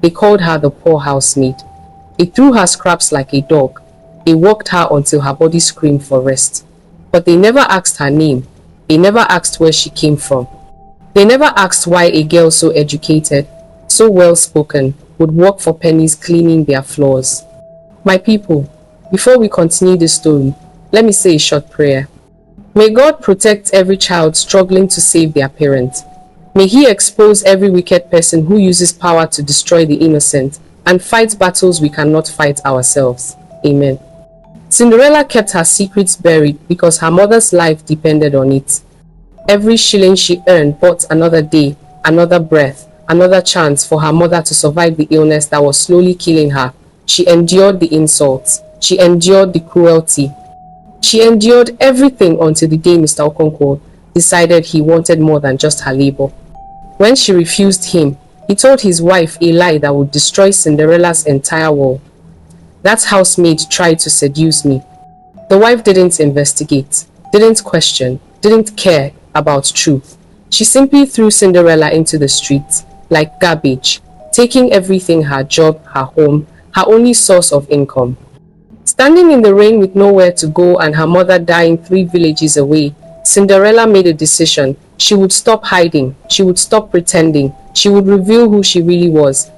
They called her the poor housemaid. They threw her scraps like a dog. They worked her until her body screamed for rest. But they never asked her name. They never asked where she came from. They never asked why a girl so educated, so well-spoken, would work for pennies cleaning their floors. My people, before we continue this story, let me say a short prayer. May God protect every child struggling to save their parent. May He expose every wicked person who uses power to destroy the innocent and fight battles we cannot fight ourselves. Amen. Cinderella kept her secrets buried because her mother's life depended on it. Every shilling she earned bought another day, another breath, another chance for her mother to survive the illness that was slowly killing her. She endured the insults. She endured the cruelty. She endured everything until the day Mr. Okonkwo decided he wanted more than just her labor. When she refused him, he told his wife a lie that would destroy Cinderella's entire world. That housemaid tried to seduce me. The wife didn't investigate, didn't question, didn't care about truth. She simply threw Cinderella into the streets like garbage, taking everything: her job, her home, her only source of income. Standing in the rain with nowhere to go and her mother dying 3 villages away, Cinderella made a decision. She would stop hiding. She would stop pretending. She would reveal who she really was.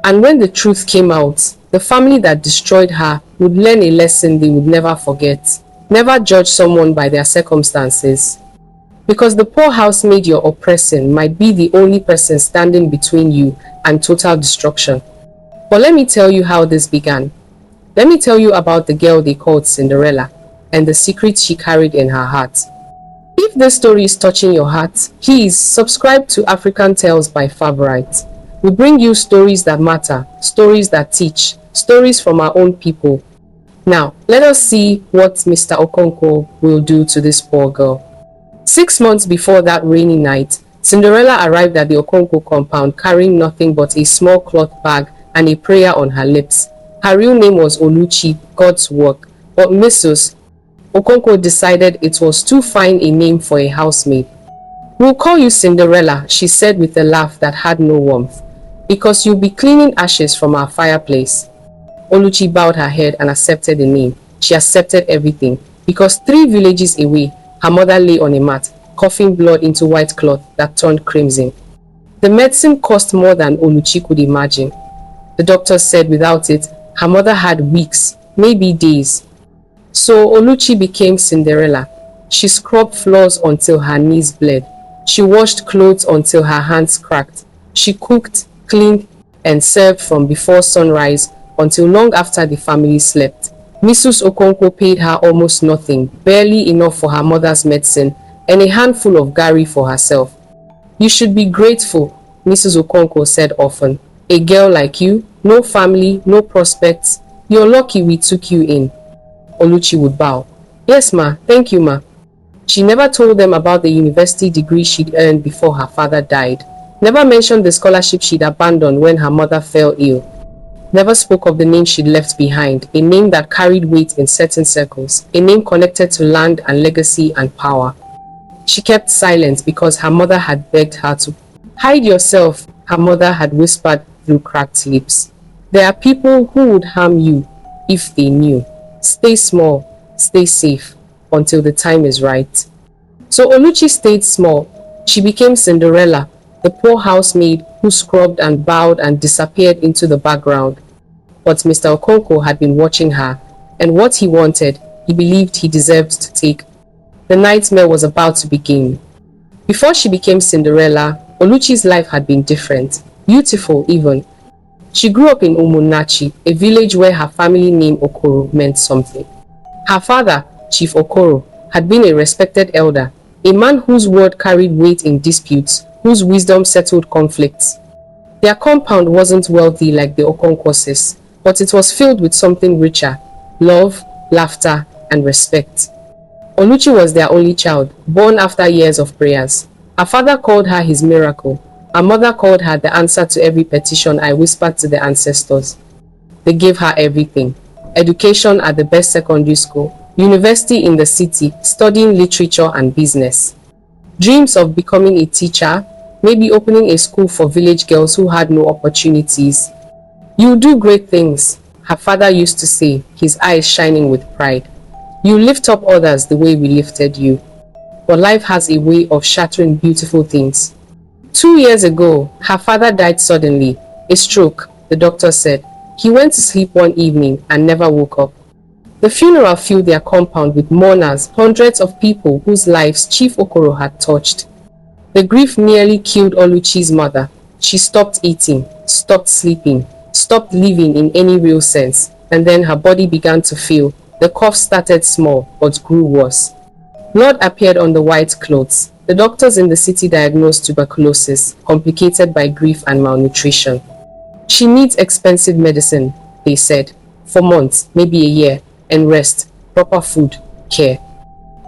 And when the truth came out, the family that destroyed her would learn a lesson they would never forget. Never judge someone by their circumstances. Because the poor housemaid you're oppressing might be the only person standing between you and total destruction. But let me tell you how this began. Let me tell you about the girl they called Cinderella and the secrets she carried in her heart. If this story is touching your heart, please subscribe to African Tales by Favorite. We bring you stories that matter, stories that teach, stories from our own people. Now, let us see what Mr. Okonkwo will do to this poor girl. 6 months before that rainy night, Cinderella arrived at the Okonkwo compound carrying nothing but a small cloth bag and a prayer on her lips. Her real name was Oluchi, God's work, but Mrs. Okonkwo decided it was too fine a name for a housemaid. "We'll call you Cinderella," she said with a laugh that had no warmth, "because you'll be cleaning ashes from our fireplace." Oluchi bowed her head and accepted the name. She accepted everything, because 3 villages away, her mother lay on a mat, coughing blood into white cloth that turned crimson. The medicine cost more than Oluchi could imagine. The doctor said without it, her mother had weeks, maybe days. So Oluchi became Cinderella. She scrubbed floors until her knees bled. She washed clothes until her hands cracked. She cooked, cleaned, and served from before sunrise until long after the family slept. Mrs. Okonkwo paid her almost nothing, barely enough for her mother's medicine, and a handful of gari for herself. "You should be grateful," Mrs. Okonkwo said often. "A girl like you, no family, no prospects. You're lucky we took you in." Oluchi would bow. "Yes, ma, thank you, ma." She never told them about the university degree she'd earned before her father died. Never mentioned the scholarship she'd abandoned when her mother fell ill. Never spoke of the name she'd left behind, a name that carried weight in certain circles, a name connected to land and legacy and power. She kept silent because her mother had begged her to. "Hide yourself," her mother had whispered through cracked lips. "There are people who would harm you if they knew. Stay small, stay safe, until the time is right." So Oluchi stayed small. She became Cinderella, the poor housemaid who scrubbed and bowed and disappeared into the background. But Mr. Okonkwo had been watching her, and what he wanted, he believed he deserved to take. The nightmare was about to begin. Before she became Cinderella, Oluchi's life had been different, beautiful even. She grew up in Umunachi, a village where her family name Okoro meant something. Her father, Chief Okoro, had been a respected elder, a man whose word carried weight in disputes, whose wisdom settled conflicts. Their compound wasn't wealthy like the Okonkwoses, but it was filled with something richer: love, laughter, and respect. Oluchi was their only child, born after years of prayers. Her father called her his miracle. Her mother called her the answer to every petition I whispered to the ancestors. They gave her everything: education at the best secondary school, university in the city, studying literature and business. Dreams of becoming a teacher, maybe opening a school for village girls who had no opportunities. "You do great things," her father used to say, his eyes shining with pride. "You lift up others the way we lifted you." But life has a way of shattering beautiful things. 2 years ago, her father died suddenly. A stroke, the doctor said. He went to sleep one evening and never woke up. The funeral filled their compound with mourners, hundreds of people whose lives Chief Okoro had touched. The grief nearly killed Oluchi's mother. She stopped eating, stopped sleeping, stopped living in any real sense, and then her body began to fail. The cough started small, but grew worse. Blood appeared on the white clothes. The doctors in the city diagnosed tuberculosis, complicated by grief and malnutrition. "She needs expensive medicine," they said, "for months, maybe a year, and rest, proper food, care."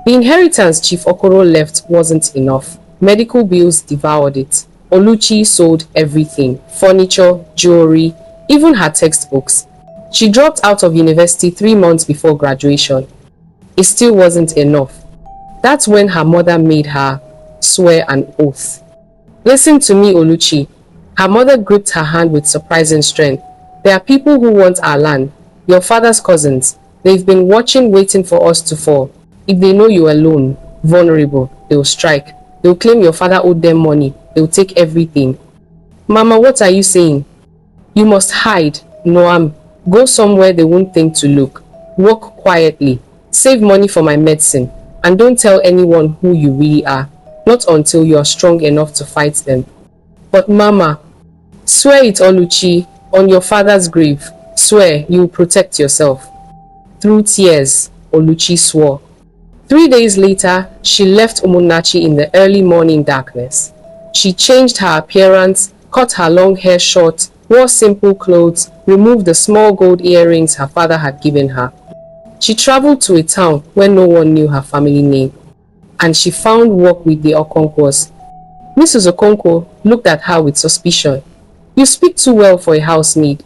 The inheritance Chief Okoro left wasn't enough. Medical bills devoured it. Oluchi sold everything: furniture, jewelry, even her textbooks. She dropped out of university 3 months before graduation. It still wasn't enough. That's when her mother made her swear an oath. "Listen to me, Oluchi." Her mother gripped her hand with surprising strength. "There are people who want our land, your father's cousins. They've been watching, waiting for us to fall. If they know you're alone, vulnerable, they'll strike. They'll claim your father owed them money. They'll take everything." "Mama, what are you saying?" "You must hide, Noam. Go somewhere they won't think to look. Work quietly. Save money for my medicine. And don't tell anyone who you really are. Not until you are strong enough to fight them." "But Mama..." "Swear it, Oluchi, on your father's grave. Swear you will protect yourself." Through tears, Oluchi swore. 3 days later, she left Umunnachi in the early morning darkness. She changed her appearance, cut her long hair short, wore simple clothes, removed the small gold earrings her father had given her. She traveled to a town where no one knew her family name, and she found work with the Okonkwas. Mrs. Okonkwo looked at her with suspicion. "You speak too well for a housemaid."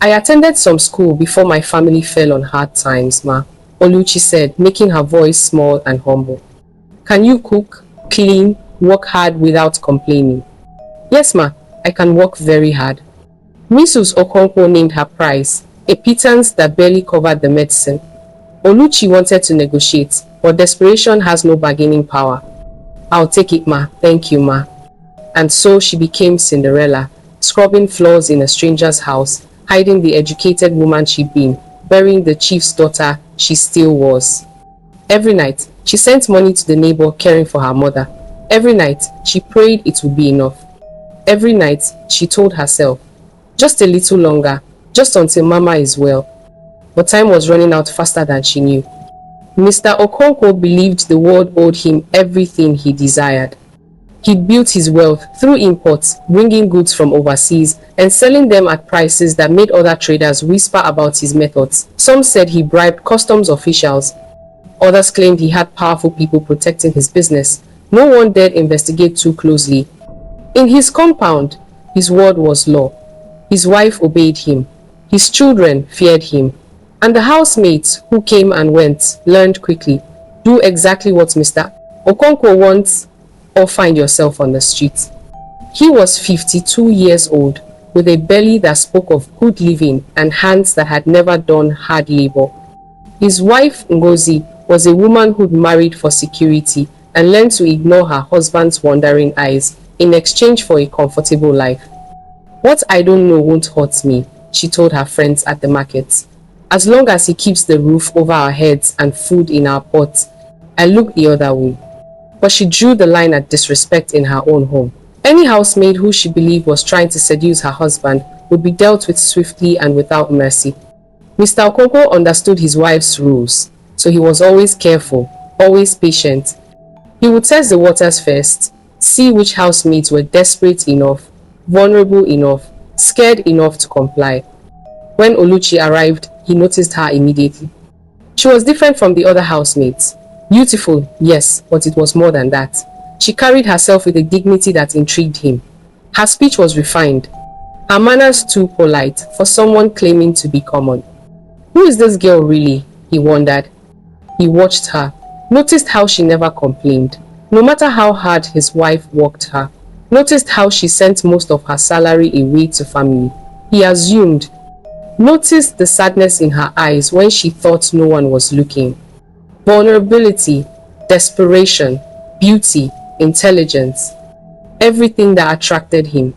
"I attended some school before my family fell on hard times, ma," Oluchi said, making her voice small and humble. "Can you cook, clean, work hard without complaining?" "Yes, ma, I can work very hard." Mrs. Okonkwo named her price, a pittance that barely covered the medicine. Oluchi wanted to negotiate, but desperation has no bargaining power. "I'll take it, ma. Thank you, ma." And so she became Cinderella, scrubbing floors in a stranger's house, hiding the educated woman she'd been, burying the chief's daughter she still was. Every night, she sent money to the neighbor caring for her mother. Every night, she prayed it would be enough. Every night, she told herself, "Just a little longer, just until Mama is well." But time was running out faster than she knew. Mr. Okonkwo believed the world owed him everything he desired. He'd built his wealth through imports, bringing goods from overseas and selling them at prices that made other traders whisper about his methods. Some said he bribed customs officials. Others claimed he had powerful people protecting his business. No one dared investigate too closely. In his compound, his word was law. His wife obeyed him. His children feared him. And the housemaids who came and went learned quickly. Do exactly what Mr. Okonkwo wants, or find yourself on the street. He was 52 years old, with a belly that spoke of good living and hands that had never done hard labor. His wife, Ngozi, was a woman who'd married for security and learned to ignore her husband's wandering eyes in exchange for a comfortable life. "What I don't know won't hurt me," she told her friends at the market. "As long as he keeps the roof over our heads and food in our pots." I looked the other way. But she drew the line at disrespect in her own home. Any housemaid who she believed was trying to seduce her husband would be dealt with swiftly and without mercy. Mr. Okonkwo understood his wife's rules, so he was always careful, always patient. He would test the waters first, see which housemaids were desperate enough, vulnerable enough, scared enough to comply. When Oluchi arrived, he noticed her immediately. She was different from the other housemaids. Beautiful, yes, but it was more than that. She carried herself with a dignity that intrigued him. Her speech was refined, her manners too polite for someone claiming to be common. Who is this girl really? He wondered. He watched her, noticed how she never complained, no matter how hard his wife worked her, noticed how she sent most of her salary away to family. He assumed, noticed the sadness in her eyes when she thought no one was looking. Vulnerability, desperation, beauty, intelligence, everything that attracted him.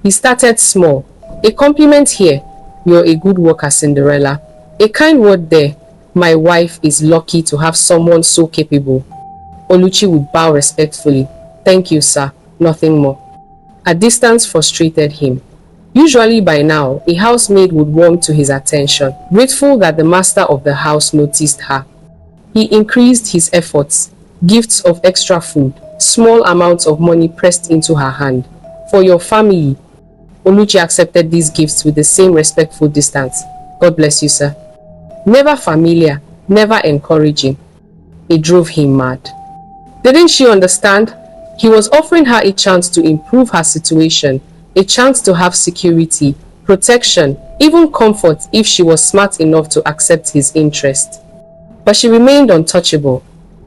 He started small. A compliment here, you're a good worker, Cinderella. A kind word there, my wife is lucky to have someone so capable. Oluchi would bow respectfully. Thank you, sir. Nothing more. A distance frustrated him. Usually by now, a housemaid would warm to his attention, grateful that the master of the house noticed her. He increased his efforts, gifts of extra food, small amounts of money pressed into her hand. For your family. Oluchi accepted these gifts with the same respectful distance. God bless you, sir. Never familiar, never encouraging. It drove him mad. Didn't she understand? He was offering her a chance to improve her situation, a chance to have security, protection, even comfort if she was smart enough to accept his interest. But she remained untouchable,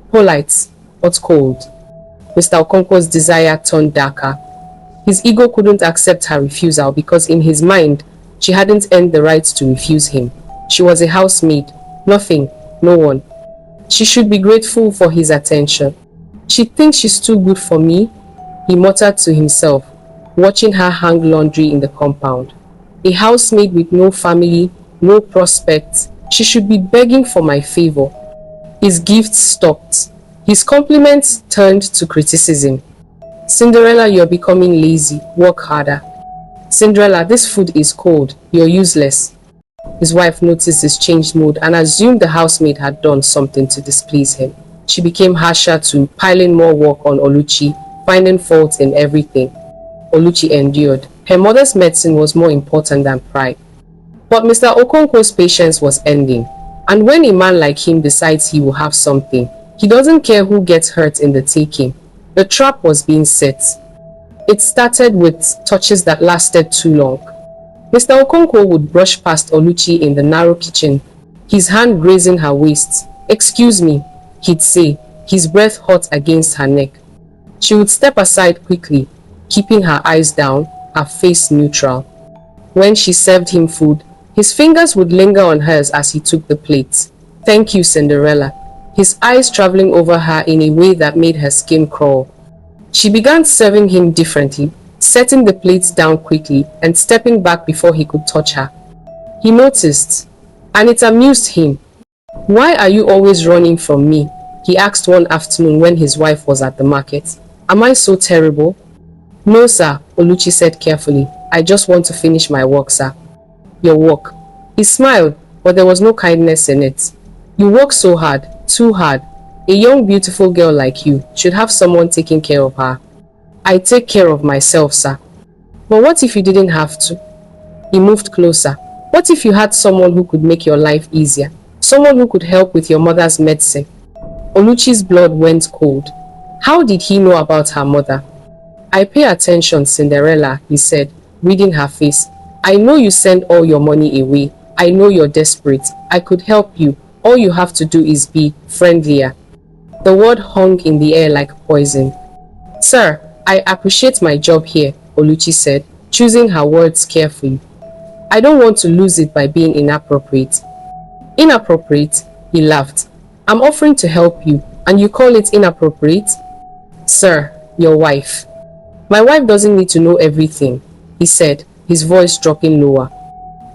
polite, but cold. Mr. Okonkwo's desire turned darker. His ego couldn't accept her refusal because in his mind, she hadn't earned the right to refuse him. She was a housemaid, nothing, no one. She should be grateful for his attention. She thinks she's too good for me, he muttered to himself, watching her hang laundry in the compound. A housemaid with no family, no prospects, she should be begging for my favor. His gifts stopped. His compliments turned to criticism. Cinderella, you're becoming lazy. Work harder. Cinderella, this food is cold. You're useless. His wife noticed his changed mood and assumed the housemaid had done something to displease him. She became harsher too, piling more work on Oluchi, finding fault in everything. Oluchi endured. Her mother's medicine was more important than pride. But Mr. Okonkwo's patience was ending. And when a man like him decides he will have something, he doesn't care who gets hurt in the taking. The trap was being set. It started with touches that lasted too long. Mr. Okonkwo would brush past Oluchi in the narrow kitchen, his hand grazing her waist. Excuse me, he'd say, his breath hot against her neck. She would step aside quickly, keeping her eyes down, her face neutral. When she served him food, his fingers would linger on hers as he took the plate. Thank you, Cinderella. His eyes traveling over her in a way that made her skin crawl. She began serving him differently, setting the plates down quickly and stepping back before he could touch her. He noticed, and it amused him. Why are you always running from me? He asked one afternoon when his wife was at the market. Am I so terrible? No, sir, Oluchi said carefully. I just want to finish my work, sir. Your work. He smiled, but there was no kindness in it. You work so hard, too hard. A young beautiful girl like you should have someone taking care of her. I take care of myself, sir. But what if you didn't have to? He moved closer. What if you had someone who could make your life easier? Someone who could help with your mother's medicine? Oluchi's blood went cold. How did he know about her mother? I pay attention, Cinderella, he said, reading her face. I know you send all your money away. I know you're desperate. I could help you. All you have to do is be friendlier. The word hung in the air like poison. Sir, I appreciate my job here, Oluchi said, choosing her words carefully. I don't want to lose it by being inappropriate. Inappropriate? He laughed. I'm offering to help you, and you call it inappropriate? Sir, your wife. My wife doesn't need to know everything, he said, his voice dropping lower.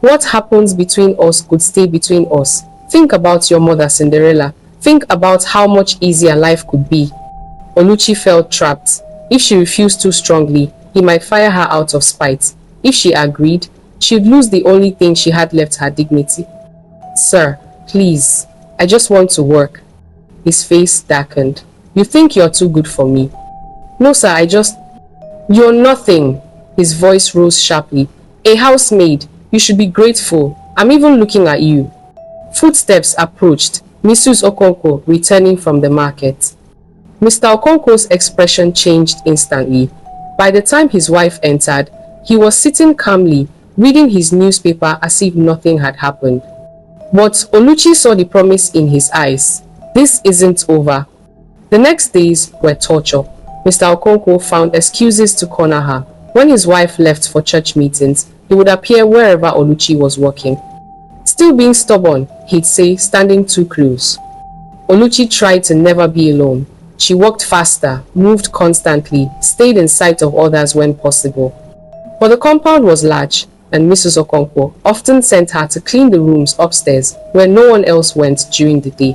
What happens between us could stay between us. Think about your mother, Cinderella. Think about how much easier life could be. Oluchi felt trapped. If she refused too strongly, he might fire her out of spite. If she agreed, she'd lose the only thing she had left, her dignity. Sir, please, I just want to work. His face darkened. You think you're too good for me? No, sir, You're nothing. His voice rose sharply. A housemaid. You should be grateful. I'm even looking at you. Footsteps approached. Mrs. Okonkwo returning from the market. Mr. Okonkwo's expression changed instantly. By the time his wife entered, he was sitting calmly, reading his newspaper as if nothing had happened. But Oluchi saw the promise in his eyes. This isn't over. The next days were torture. Mr. Okonkwo found excuses to corner her. When his wife left for church meetings, He would appear wherever Oluchi was working. Still being stubborn, he'd say, standing too close. Oluchi tried to never be alone. She walked faster, moved constantly, stayed in sight of others when possible. But the compound was large, and Mrs. Okonkwo often sent her to clean the rooms upstairs where no one else went during the day.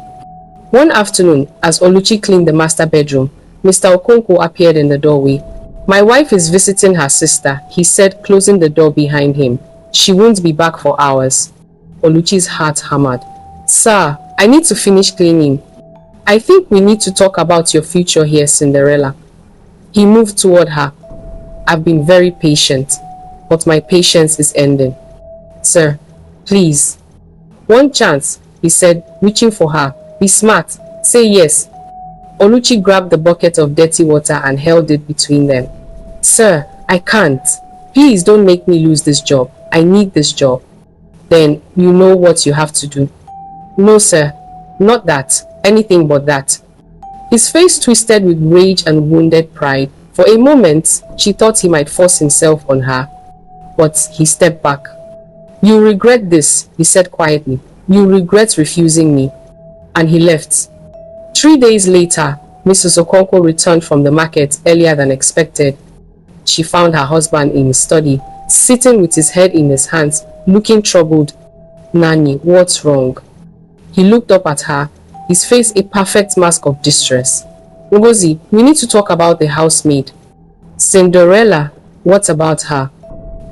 One afternoon, as Oluchi cleaned the master bedroom, Mr. Okonkwo appeared in the doorway. "My wife is visiting her sister," he said, closing the door behind him. "She won't be back for hours." Oluchi's heart hammered. "Sir, I need to finish cleaning. I think we need to talk about your future here, Cinderella." He moved toward her. "I've been very patient, but my patience is ending." "Sir, please." "One chance," he said, reaching for her. "Be smart. Say yes." Oluchi grabbed the bucket of dirty water and held it between them. "Sir, I can't. Please don't make me lose this job. I need this job." "Then you know what you have to do." "No, sir. Not that. Anything but that." His face twisted with rage and wounded pride. For a moment, she thought he might force himself on her. But he stepped back. "You'll regret this," he said quietly. "You'll regret refusing me." And he left. 3 days later, Mrs. Okonkwo returned from the market earlier than expected. She found her husband in his study, sitting with his head in his hands, looking troubled. "Nanny, what's wrong?" He looked up at her, his face a perfect mask of distress. "Ngozi, we need to talk about the housemaid." "Cinderella, what about her?"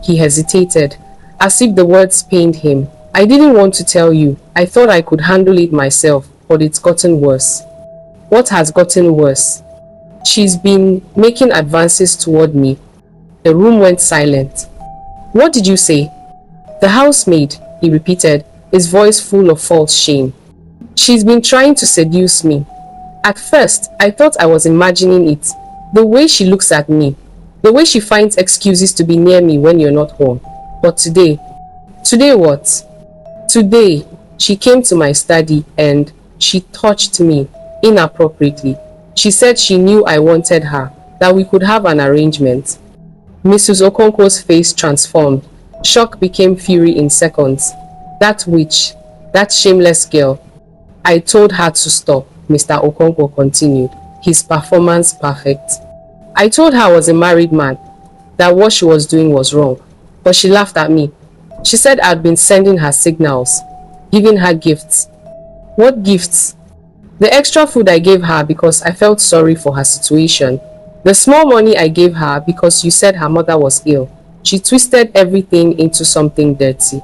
He hesitated, as if the words pained him. "I didn't want to tell you. I thought I could handle it myself, but it's gotten worse." "What has gotten worse?" "She's been making advances toward me." The room went silent. "What did you say?" "The housemaid," he repeated, his voice full of false shame. "She's been trying to seduce me. At first, I thought I was imagining it. The way she looks at me, the way she finds excuses to be near me when you're not home. But today..." "Today what?" "Today, she came to my study and she touched me inappropriately. She said she knew I wanted her, that we could have an arrangement." Mrs. Okonkwo's face transformed. Shock became fury in seconds. "That witch, that shameless girl. I told her to stop," Mr. Okonkwo continued, his performance perfect. "I told her I was a married man, that what she was doing was wrong. But she laughed at me. She said I'd been sending her signals, giving her gifts." "What gifts?" "The extra food I gave her because I felt sorry for her situation. The small money I gave her because you said her mother was ill." She twisted everything into something dirty.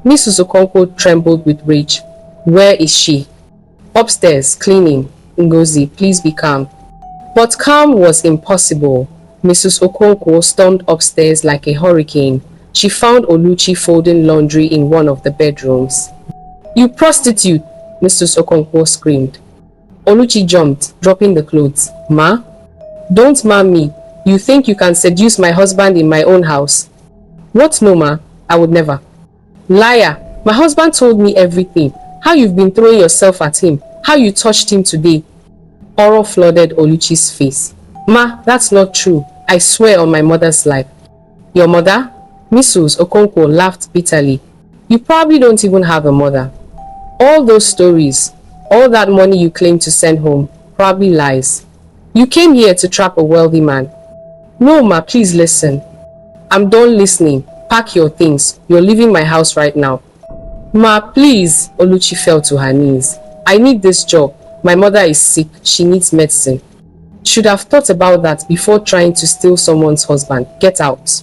Mrs. Okonkwo trembled with rage. "Where is she?" "Upstairs, cleaning." "Ngozi, please be calm." But calm was impossible. Mrs. Okonkwo stormed upstairs like a hurricane. She found Oluchi folding laundry in one of the bedrooms. "You prostitute!" Mrs. Okonkwo screamed. Oluchi jumped, dropping the clothes. "Ma? Don't ma me. You think you can seduce my husband in my own house?" "What? No, ma. I would never." "Liar! My husband told me everything. How you've been throwing yourself at him. How you touched him today." Horror flooded Oluchi's face. "Ma, that's not true. I swear on my mother's life." "Your mother?" Mrs. Okonkwo laughed bitterly. "You probably don't even have a mother. All those stories, all that money you claim to send home, probably lies. You came here to trap a wealthy man." "No, ma, please listen." "I'm done listening. Pack your things. You're leaving my house right now." "Ma, please." Oluchi fell to her knees. "I need this job. My mother is sick. She needs medicine." "Should have thought about that before trying to steal someone's husband. Get out."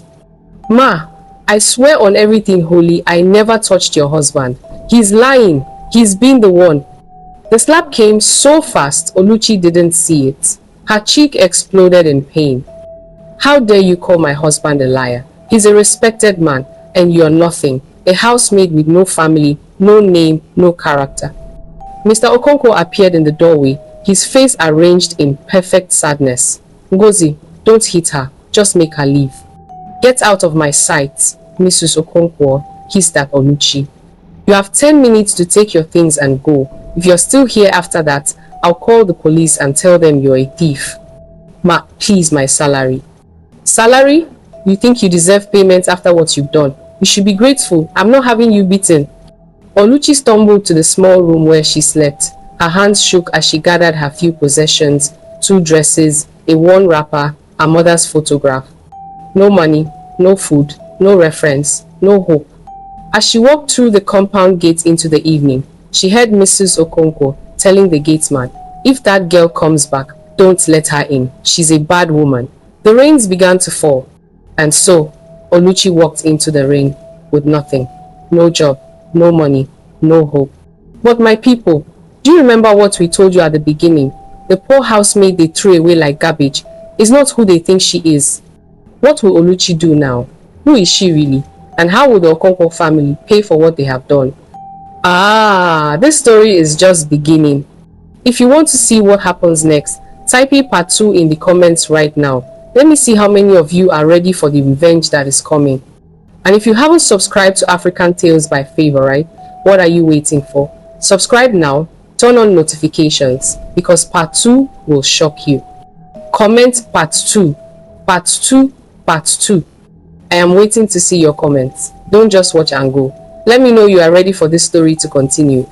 "Ma, I swear on everything holy, I never touched your husband. He's lying. He's been the one." The slap came so fast, Oluchi didn't see it. Her cheek exploded in pain. "How dare you call my husband a liar? He's a respected man, and you're nothing. A housemaid with no family, no name, no character." Mr. Okonkwo appeared in the doorway, his face arranged in perfect sadness. "Ngozi, don't hit her. Just make her leave." "Get out of my sight," Mrs. Okonkwo hissed at Oluchi. "You have 10 minutes to take your things and go. If you're still here after that, I'll call the police and tell them you're a thief." "Ma, please, my salary." "Salary? You think you deserve payment after what you've done? You should be grateful. I'm not having you beaten. Oluchi stumbled to the small room where she slept. Her hands shook as she gathered her few possessions, 2 dresses, a worn wrapper, her mother's photograph. No money, no food, no reference, no hope. As she walked through the compound gate into the evening, she heard Mrs. Okonkwo telling the gateman, "If that girl comes back, don't let her in. She's a bad woman." The rains began to fall, and so Oluchi walked into the rain with nothing. No job, no money, no hope. But my people, do you remember what we told you at the beginning? The poor housemaid they threw away like garbage is not who they think she is. What will Oluchi do now? Who is she really? And how will the Okonkwo family pay for what they have done? This story is just beginning. If you want to see what happens next, type in part 2 in the comments right now. Let me see how many of you are ready for the revenge that is coming. And if you haven't subscribed to African Tales by Favorite, what are you waiting for? Subscribe now, turn on notifications, because part 2 will shock you. Comment part 2, part 2, part 2. I am waiting to see your comments. Don't just watch and go. Let me know you are ready for this story to continue.